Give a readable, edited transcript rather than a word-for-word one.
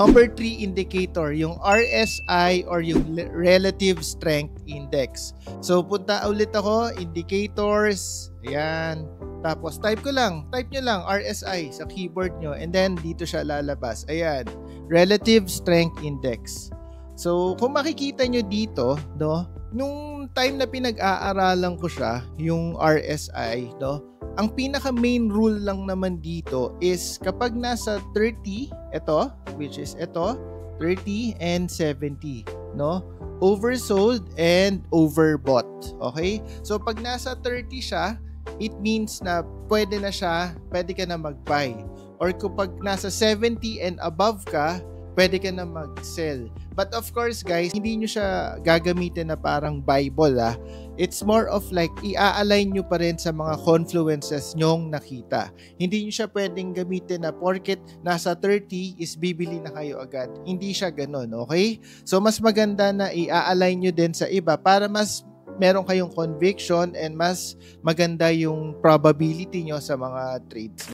Number 3 indicator, yung RSI or yung Relative Strength Index. So, punta ulit ako, indicators, ayan. Tapos, type nyo lang RSI sa keyboard nyo and then dito siya lalabas. Ayan, Relative Strength Index. So, kung makikita nyo dito, no, nung time na pinag-aaralan ko siya, yung RSI, no, ang pinaka main rule lang naman dito is kapag nasa 30, ito, which is ito, 30 and 70, no? Oversold and overbought, okay? So pag nasa 30 siya, it means na pwede ka na mag-buy. Or kapag nasa 70 and above ka, pwede ka na mag-sell. But of course guys, hindi nyo siya gagamitin na parang Bible It's more of like i-align nyo pa rin sa mga confluences nyong nakita. Hindi nyo siya pwedeng gamitin na porket nasa 30 is bibili na kayo agad. Hindi siya ganun, okay? So mas maganda na i-align nyo din sa iba para mas meron kayong conviction and mas maganda yung probability nyo sa mga trades.